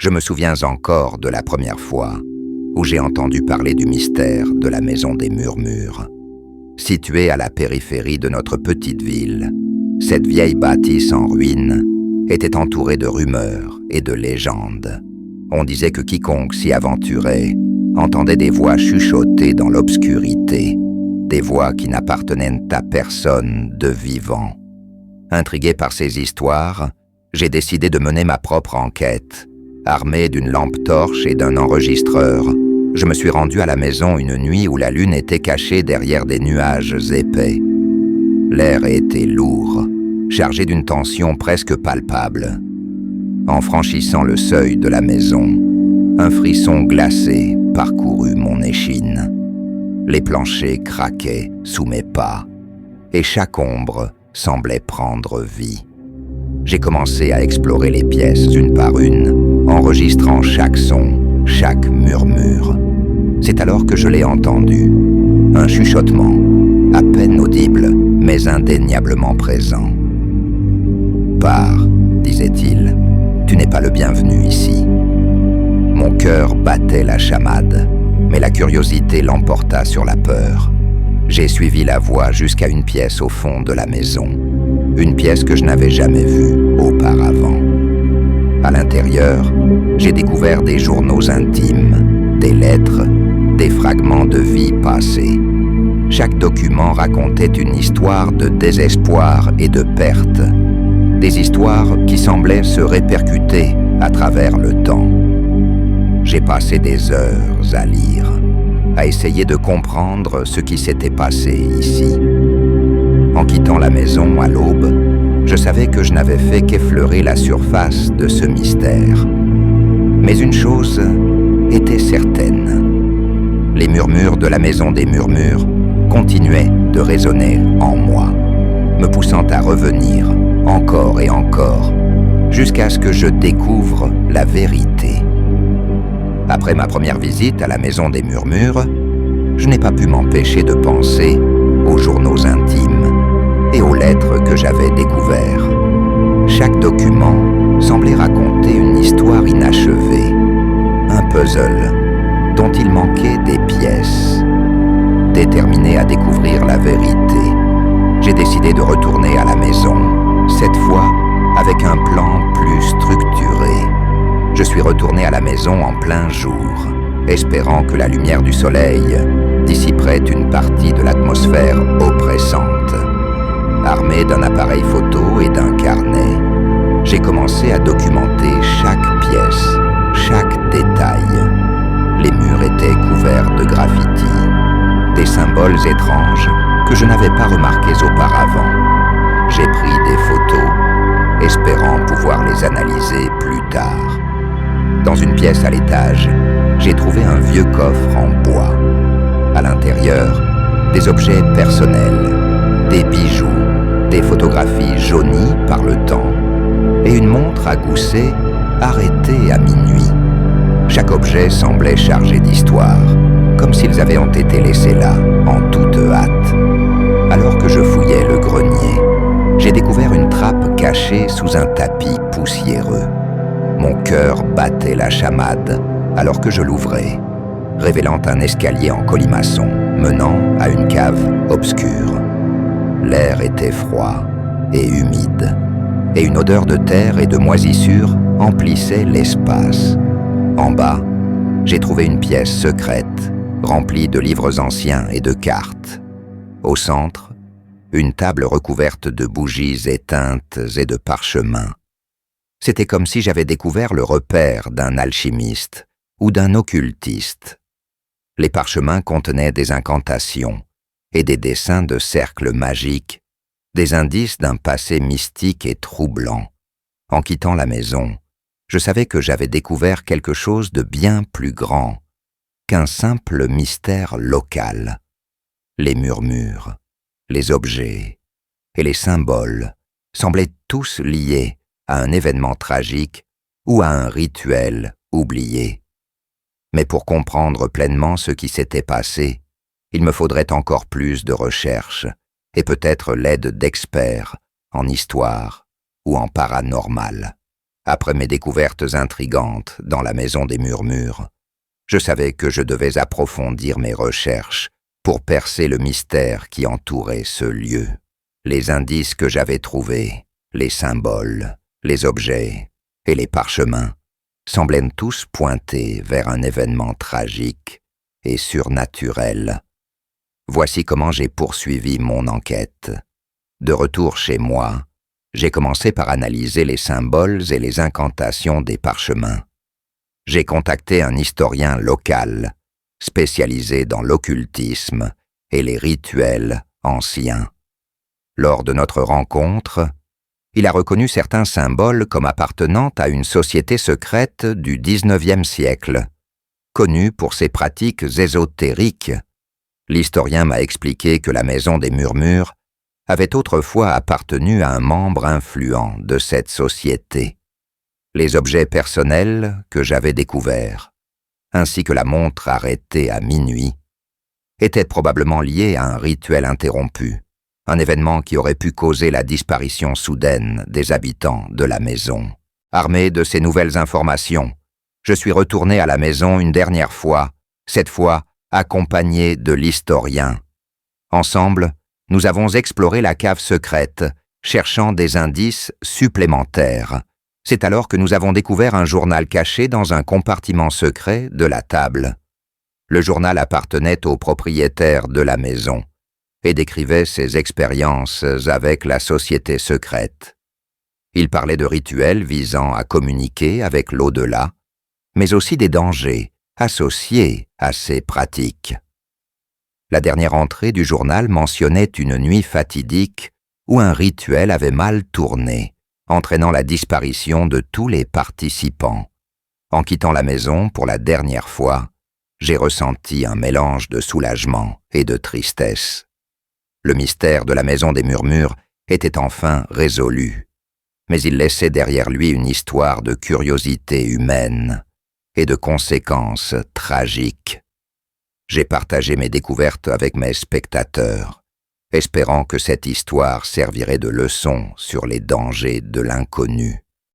Je me souviens encore de la première fois où j'ai entendu parler du mystère de la Maison des Murmures. Située à la périphérie de notre petite ville, cette vieille bâtisse en ruine était entourée de rumeurs et de légendes. On disait que quiconque s'y aventurait entendait des voix chuchotées dans l'obscurité, des voix qui n'appartenaient à personne de vivant. Intrigué par ces histoires, j'ai décidé de mener ma propre enquête. Armé d'une lampe torche et d'un enregistreur, je me suis rendu à la maison une nuit où la lune était cachée derrière des nuages épais. L'air était lourd, chargé d'une tension presque palpable. En franchissant le seuil de la maison, un frisson glacé parcourut mon échine. Les planchers craquaient sous mes pas, et chaque ombre semblait prendre vie. J'ai commencé à explorer les pièces une par une, enregistrant chaque son, chaque murmure. C'est alors que je l'ai entendu. Un chuchotement, à peine audible, mais indéniablement présent. « Pars, disait-il, tu n'es pas le bienvenu ici. » Mon cœur battait la chamade, mais la curiosité l'emporta sur la peur. J'ai suivi la voix jusqu'à une pièce au fond de la maison. Une pièce que je n'avais jamais vue auparavant. À l'intérieur, j'ai découvert des journaux intimes, des lettres, des fragments de vie passée. Chaque document racontait une histoire de désespoir et de perte. Des histoires qui semblaient se répercuter à travers le temps. J'ai passé des heures à lire, à essayer de comprendre ce qui s'était passé ici. En quittant la maison à l'aube, je savais que je n'avais fait qu'effleurer la surface de ce mystère. Mais une chose était certaine. Les murmures de la Maison des Murmures continuaient de résonner en moi, me poussant à revenir encore et encore, jusqu'à ce que je découvre la vérité. Après ma première visite à la Maison des Murmures, je n'ai pas pu m'empêcher de penser aux journaux intimes et aux lettres que j'avais découvertes. Chaque document semblait raconter une histoire inachevée, un puzzle dont il manquait des pièces. Déterminé à découvrir la vérité, j'ai décidé de retourner à la maison, cette fois avec un plan plus structuré. Je suis retourné à la maison en plein jour, espérant que la lumière du soleil dissiperait une partie de l'atmosphère oppressante. Armé d'un appareil photo et d'un carnet, j'ai commencé à documenter chaque pièce, chaque détail. Les murs étaient couverts de graffitis, des symboles étranges que je n'avais pas remarqués auparavant. J'ai pris des photos, espérant pouvoir les analyser plus tard. Dans une pièce à l'étage, j'ai trouvé un vieux coffre en bois. À l'intérieur, des objets personnels, des bijoux, des photographies jaunies par le temps et une montre à gousset arrêtée à minuit. Chaque objet semblait chargé d'histoire, comme s'ils avaient été laissés là, en toute hâte. Alors que je fouillais le grenier, j'ai découvert une trappe cachée sous un tapis poussiéreux. Mon cœur battait la chamade alors que je l'ouvrais, révélant un escalier en colimaçon menant à une cave obscure. L'air était froid et humide, et une odeur de terre et de moisissure emplissait l'espace. En bas, j'ai trouvé une pièce secrète, remplie de livres anciens et de cartes. Au centre, une table recouverte de bougies éteintes et de parchemins. C'était comme si j'avais découvert le repère d'un alchimiste ou d'un occultiste. Les parchemins contenaient des incantations et des dessins de cercles magiques, des indices d'un passé mystique et troublant. En quittant la maison, je savais que j'avais découvert quelque chose de bien plus grand qu'un simple mystère local. Les murmures, les objets et les symboles semblaient tous liés à un événement tragique ou à un rituel oublié. Mais pour comprendre pleinement ce qui s'était passé, il me faudrait encore plus de recherches et peut-être l'aide d'experts en histoire ou en paranormal. Après mes découvertes intrigantes dans la maison des murmures, je savais que je devais approfondir mes recherches pour percer le mystère qui entourait ce lieu. Les indices que j'avais trouvés, les symboles, les objets et les parchemins semblaient tous pointer vers un événement tragique et surnaturel. Voici comment j'ai poursuivi mon enquête. De retour chez moi, j'ai commencé par analyser les symboles et les incantations des parchemins. J'ai contacté un historien local, spécialisé dans l'occultisme et les rituels anciens. Lors de notre rencontre, il a reconnu certains symboles comme appartenant à une société secrète du XIXe siècle, connue pour ses pratiques ésotériques. L'historien m'a expliqué que la maison des murmures avait autrefois appartenu à un membre influent de cette société. Les objets personnels que j'avais découverts, ainsi que la montre arrêtée à minuit, étaient probablement liés à un rituel interrompu, un événement qui aurait pu causer la disparition soudaine des habitants de la maison. Armé de ces nouvelles informations, je suis retourné à la maison une dernière fois, cette fois accompagné de l'historien. Ensemble, nous avons exploré la cave secrète, cherchant des indices supplémentaires. C'est alors que nous avons découvert un journal caché dans un compartiment secret de la table. Le journal appartenait au propriétaire de la maison et décrivait ses expériences avec la société secrète. Il parlait de rituels visant à communiquer avec l'au-delà, mais aussi des dangers associés à ces pratiques. La dernière entrée du journal mentionnait une nuit fatidique où un rituel avait mal tourné, entraînant la disparition de tous les participants. En quittant la maison pour la dernière fois, j'ai ressenti un mélange de soulagement et de tristesse. Le mystère de la maison des murmures était enfin résolu, mais il laissait derrière lui une histoire de curiosité humaine et de conséquences tragiques. J'ai partagé mes découvertes avec mes spectateurs, espérant que cette histoire servirait de leçon sur les dangers de l'inconnu.